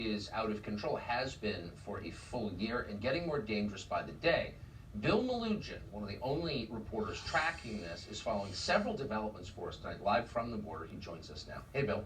is out of control, has been for a full year, and getting more dangerous by the day. Bill Malugin, one of the only reporters tracking this, is following several developments for us tonight, live from the border. He joins us now. Hey, Bill.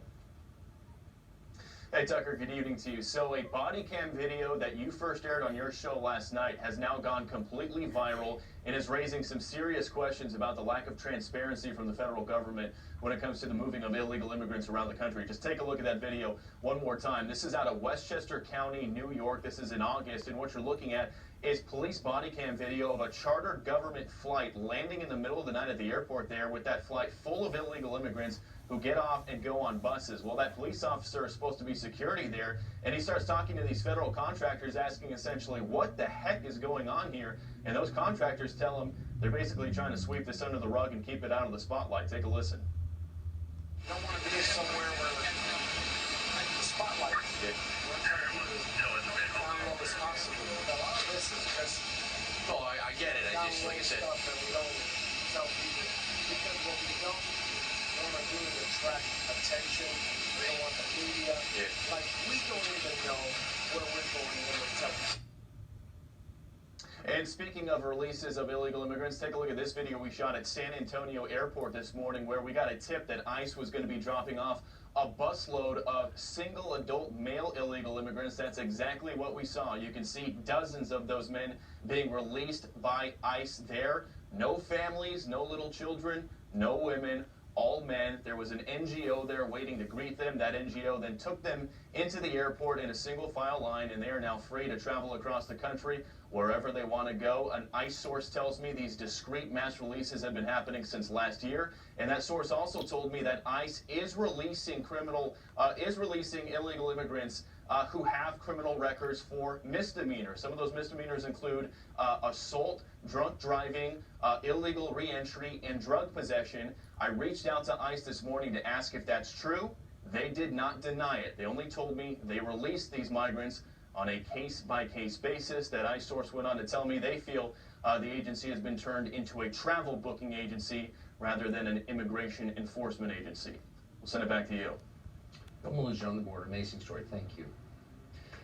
Hey, Tucker, good evening to you. So a body cam video that you first aired on your show last night has now gone completely viral and is raising some serious questions about the lack of transparency from the federal government when it comes to the moving of illegal immigrants around the country. Just take a look at that video one more time. This is out of Westchester County, New York. This is in August, and what you're looking at is police body cam video of a chartered government flight landing in the middle of the night at the airport there, with that flight full of illegal immigrants who get off and go on buses. Well, that police officer is supposed to be security there, and he starts talking to these federal contractors, asking essentially what the heck is going on here, and those contractors tell him they're basically trying to sweep this under the rug and keep it out of the spotlight. Take a listen. You don't want to be somewhere where the spotlight is. We're trying to keep it down low as possible. A lot of this is just... Oh, I get it. I just, like I said... stuff that we don't tell people. Because what we don't want to do is attract attention. We don't want the media. Yeah. Like, we don't even know where we're going when we're telling. And speaking of releases of illegal immigrants, take a look at this video we shot at San Antonio Airport this morning, where we got a tip that ICE was going to be dropping off a busload of single adult male illegal immigrants. That's exactly what we saw. You can see dozens of those men being released by ICE there. No families, no little children, no women, all men. There was an NGO there waiting to greet them. That NGO then took them into the airport in a single file line, and they are now free to travel across the country wherever they want to go. An ICE source tells me these discrete mass releases have been happening since last year, and that source also told me that ICE is releasing illegal immigrants who have criminal records for misdemeanors. Some of those misdemeanors include assault, drunk driving, illegal reentry, and drug possession. I reached out to ICE this morning to ask if that's true. They did not deny it. They only told me they released these migrants on a case-by-case basis. That ICE source went on to tell me they feel the agency has been turned into a travel booking agency rather than an immigration enforcement agency. We'll send it back to you. Bill Malugin on the border. Amazing story. Thank you.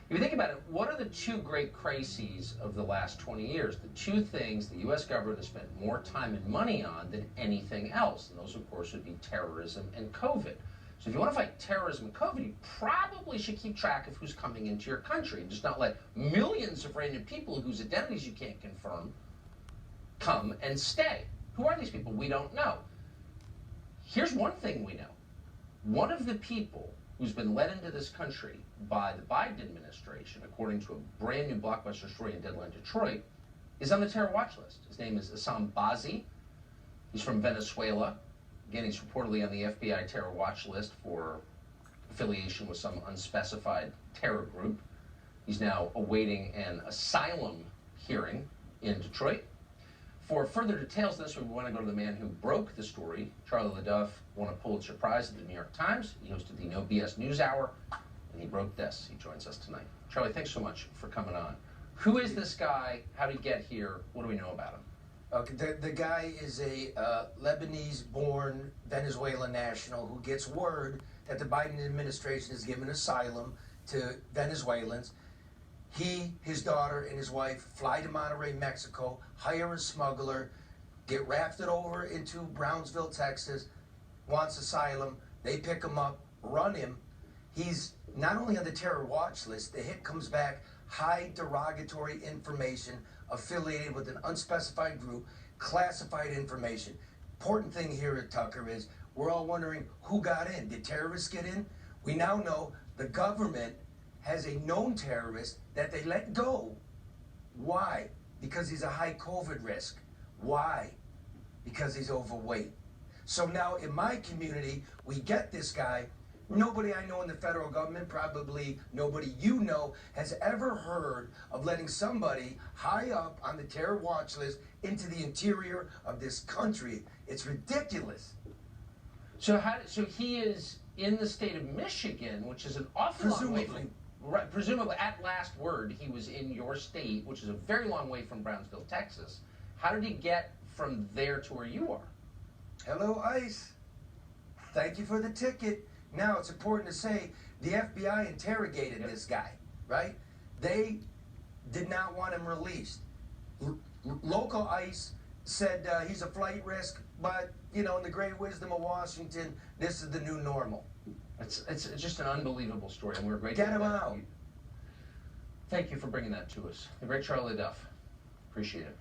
If you think about it, what are the two great crises of the last 20 years? The two things the U.S. government has spent more time and money on than anything else. And those, of course, would be terrorism and COVID. So if you want to fight terrorism and COVID, you probably should keep track of who's coming into your country and just not let millions of random people whose identities you can't confirm come and stay. Who are these people? We don't know. Here's one thing we know. One of the people who's been led into this country by the Biden administration, according to a brand new blockbuster story in Deadline Detroit, is on the terror watch list. His name is Assam Bazi. He's from Venezuela. Again, he's reportedly on the FBI terror watch list for affiliation with some unspecified terror group. He's now awaiting an asylum hearing in Detroit. For further details on this, we want to go to the man who broke the story. Charlie LaDuff won a Pulitzer Prize at the New York Times. He hosted the No BS News Hour, and he broke this. He joins us tonight. Charlie, thanks so much for coming on. Who is this guy? How did he get here? What do we know about him? Okay, the guy is a Lebanese-born Venezuelan national who gets word that the Biden administration has given asylum to Venezuelans. He, his daughter, and his wife fly to Monterrey, Mexico, hire a smuggler, get rafted over into Brownsville, Texas, wants asylum. They pick him up, run him. He's not only on the terror watch list, the hit comes back, high derogatory information affiliated with an unspecified group, classified information. Important thing here at Tucker is we're all wondering who got in. Did terrorists get in? We now know the government has a known terrorist that they let go. Why? Because he's a high COVID risk. Why? Because he's overweight. So now in my community, we get this guy. Nobody I know in the federal government, probably nobody you know, has ever heard of letting somebody high up on the terror watch list into the interior of this country. It's ridiculous. So he is in the state of Michigan, which is an awful long way from... Right, presumably, at last word, he was in your state, which is a very long way from Brownsville, Texas. How did he get from there to where you are? Hello, ICE. Thank you for the ticket. Now, it's important to say The FBI interrogated this guy, right? They did not want him released. Local ICE said he's a flight risk, but, you know, in the great wisdom of Washington, this is the new normal. It's just an unbelievable story, and we're grateful. Get him out. Thank you for bringing that to us. The great Charlie Duff. Appreciate it.